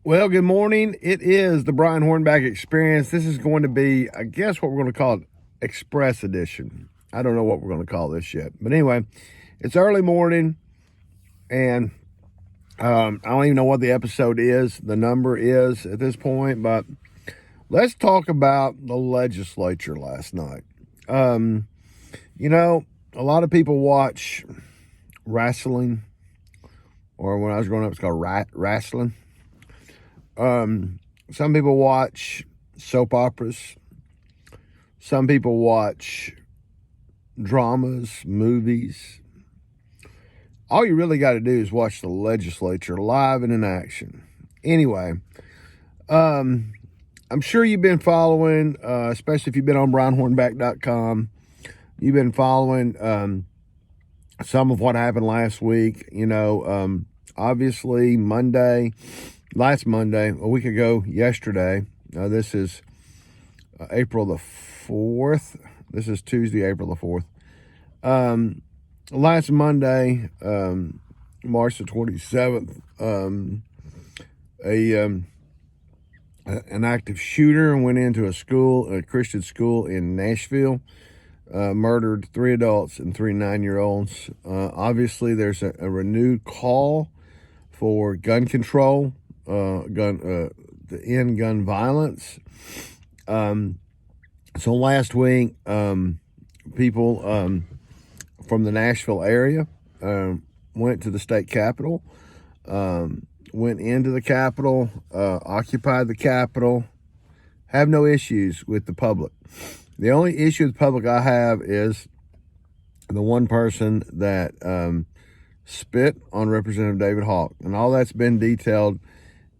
Well, good morning. It is the Brian Hornback Experience. This is going to be, I guess, what we're going to call it Express Edition. I don't know what we're going to call this yet. But anyway, it's early morning, and I don't even know what the episode is, the number is at this point. But let's talk about the legislature last night. A lot of people watch wrestling, or when I was growing up, it's called wrestling. Some people watch soap operas. Some people watch dramas, movies. All you really got to do is watch the legislature live and in action. Anyway, I'm sure you've been following, especially if you've been on brianhornback.com. You've been following some of what happened last week. Obviously last Monday, a week ago yesterday, this is April the 4th. This is Tuesday, April the 4th. Last Monday, March the 27th, an active shooter went into a Christian school in Nashville, murdered 3 adults and 3 9-year-olds. Obviously, there's a renewed call for gun control, to end gun violence. So last week, people from the Nashville area went to the state capitol, went into the capitol, occupied the capitol. Have no issues with the public. The only issue with the public I have is the one person that spit on Representative David Hawk, and all that's been detailed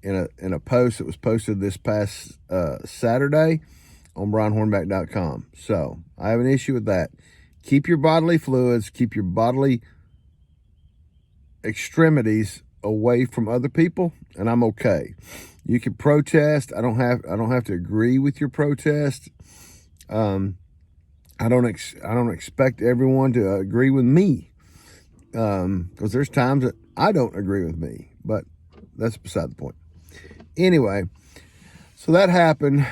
in a post that was posted this past Saturday on brianhornback.com. So I have an issue with that. Keep your bodily fluids, keep your bodily extremities away from other people, and I'm okay. You can protest. I don't have to agree with your protest. I don't expect everyone to agree with me, because there's times that I don't agree with me, but that's beside the point. Anyway, so that happened.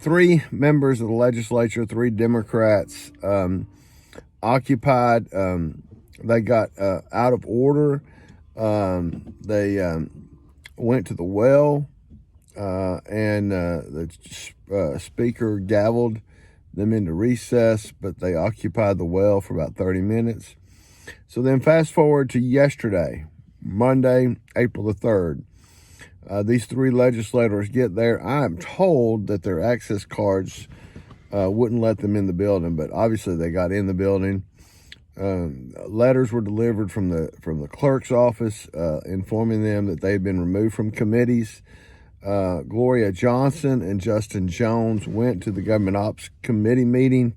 3 members of the legislature, 3 Democrats, occupied. They got out of order. They went to the well, and the speaker gavelled them into recess, but they occupied the well for about 30 minutes. So then fast forward to yesterday, Monday, April the 3rd. These 3 legislators get there. I am told that their access cards wouldn't let them in the building, but obviously they got in the building. Letters were delivered from the clerk's office informing them that they had been removed from committees. Gloria Johnson and Justin Jones went to the Government Ops Committee meeting.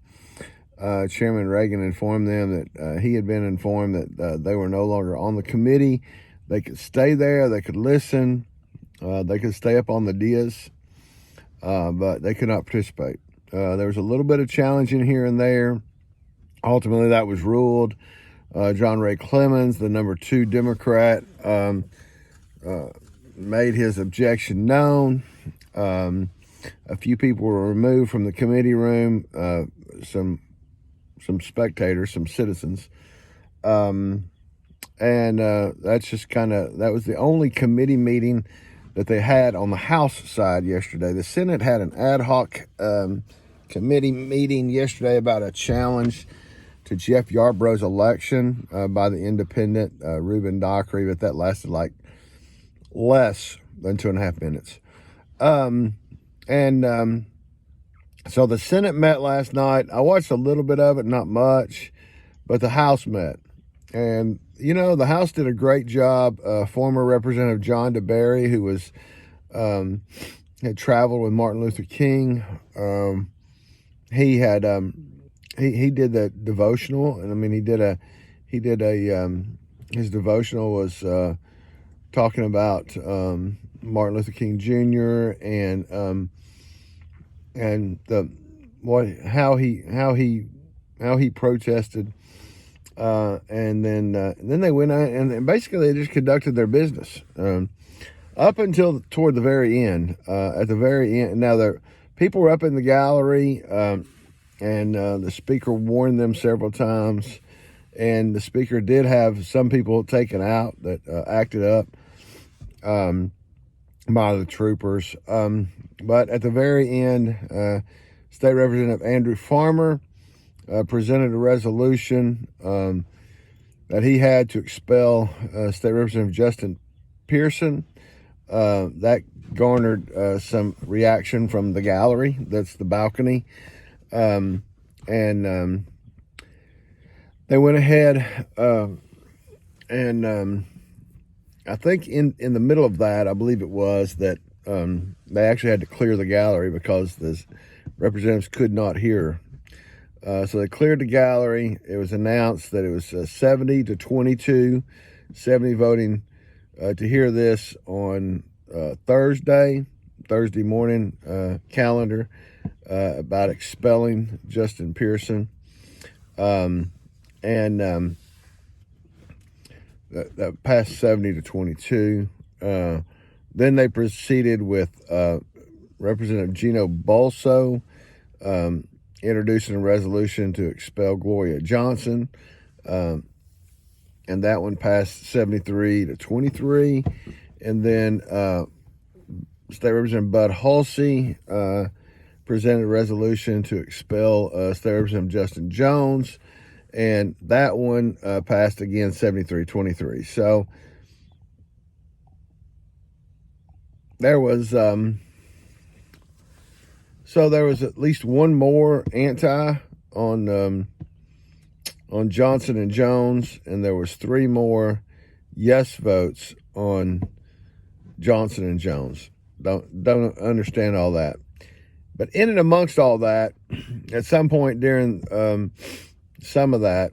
Chairman Reagan informed them that he had been informed that they were no longer on the committee. They could stay there. They could listen. They could stay up on the dais, but they could not participate. There was a little bit of challenging here and there. Ultimately, that was ruled. John Ray Clemens, the number 2 Democrat, made his objection known. A few people were removed from the committee room. Some spectators, some citizens. And that's just that was the only committee meeting that they had on the House side yesterday. The Senate had an ad hoc committee meeting yesterday about a challenge to Jeff Yarbrough's election by the independent Reuben Dockery, but that lasted like less than 2.5 minutes. So the Senate met last night. I watched a little bit of it, not much, but the House met. And, the House did a great job. Former Representative John DeBerry, who was had traveled with Martin Luther King, he had he did the devotional, and I mean his devotional was talking about Martin Luther King Jr. and how he protested. And then they went out and basically they just conducted their business. up until toward the very end. At the very end, now the people were up in the gallery, and the speaker warned them several times. And the speaker did have some people taken out that acted up by the troopers. But at the very end, State Representative Andrew Farmer presented a resolution that he had to expel State Representative Justin Pearson. That garnered some reaction from the gallery. That's the balcony. And they went ahead and I think in the middle of that, I believe it was that they actually had to clear the gallery because the representatives could not hear. So they cleared the gallery. It was announced that it was 70 to 22, 70 voting to hear this on Thursday morning calendar about expelling Justin Pearson. And that passed 70 to 22. Then they proceeded with Representative Gino Balso introducing a resolution to expel Gloria Johnson. And that one passed 73 to 23. And then State Representative Bud Halsey presented a resolution to expel State Representative Justin Jones. And that one passed again 73-23. So there was at least one more anti on Johnson and Jones, and there was 3 more yes votes on Johnson and Jones. Don't understand all that. But in and amongst all that, at some point during some of that,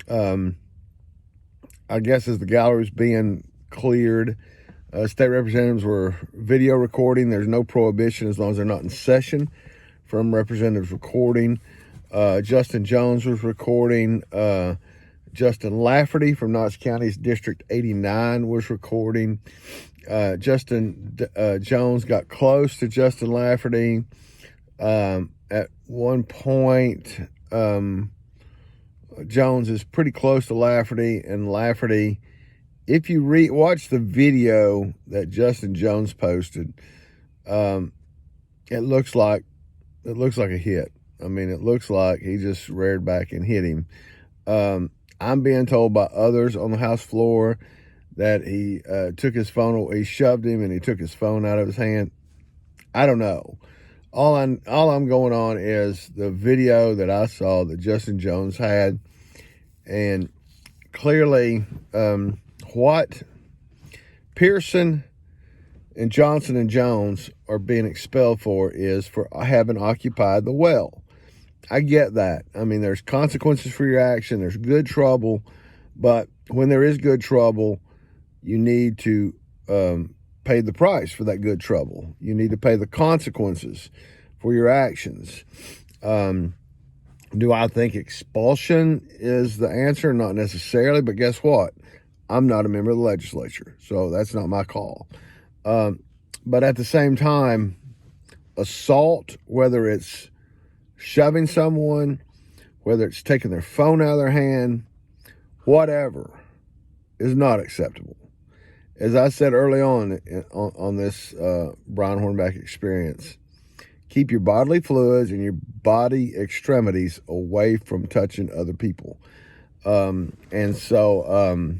I guess as the gallery was being cleared, state representatives were video recording. There's no prohibition as long as they're not in session from representatives recording. Justin Jones was recording. Justin Lafferty from Knox County's District 89 was recording. Justin Jones got close to Justin Lafferty. At one point, Jones is pretty close to Lafferty, and Lafferty, if you watch the video that Justin Jones posted, it looks like a hit. I mean, it looks like he just reared back and hit him. I'm being told by others on the House floor that he took his phone, he shoved him, and he took his phone out of his hand. I don't know. All I'm going on is the video that I saw that Justin Jones had, and clearly what Pearson and Johnson and Jones are being expelled for is for having occupied the well. I get that. I mean, there's consequences for your action. There's good trouble, but when there is good trouble, you need to pay the price for that good trouble. You need to pay the consequences for your actions. Do I think expulsion is the answer? Not necessarily, but guess what? I'm not a member of the legislature, so that's not my call. But at the same time, assault, whether it's shoving someone, whether it's taking their phone out of their hand, whatever, is not acceptable. As I said early on this Brian Hornback Experience, keep your bodily fluids and your body extremities away from touching other people. And so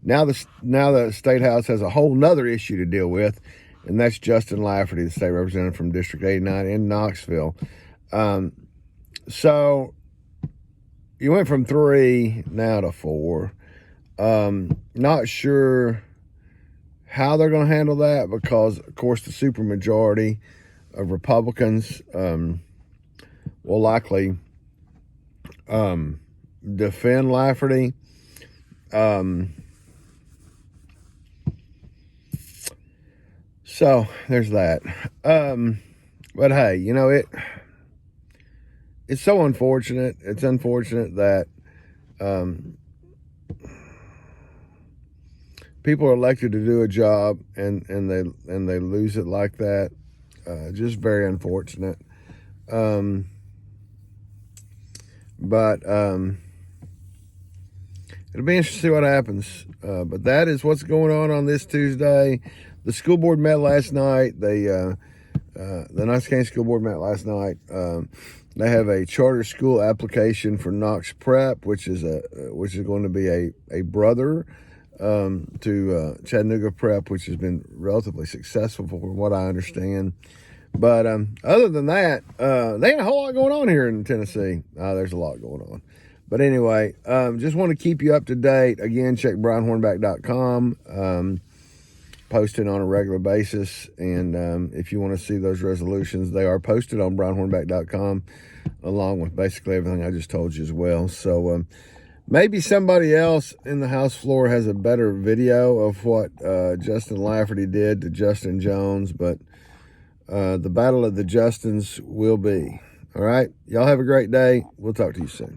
now the State House has a whole nother issue to deal with, and that's Justin Lafferty, the state representative from District 89 in Knoxville. So you went from 3 now to 4. Not sure how they're going to handle that because, of course, the supermajority of Republicans will likely defend Lafferty. So there's that. But hey, you know, it's so unfortunate. It's unfortunate that people are elected to do a job and they lose it like that. Just very unfortunate. But it'll be interesting to see what happens. But that is what's going on this Tuesday. The school board met last night. The Knox County School Board met last night. They have a charter school application for Knox Prep, which is going to be a brother to Chattanooga Prep, which has been relatively successful from what I understand. But other than that, they ain't a whole lot going on here in Tennessee. There's a lot going on. But anyway, just want to keep you up to date. Again, check brianhornback.com. Posted on a regular basis. And if you want to see those resolutions, they are posted on brianhornback.com, along with basically everything I just told you as well. So maybe somebody else in the House floor has a better video of what Justin Lafferty did to Justin Jones. But the battle of the Justins will be. All right. Y'all have a great day. We'll talk to you soon.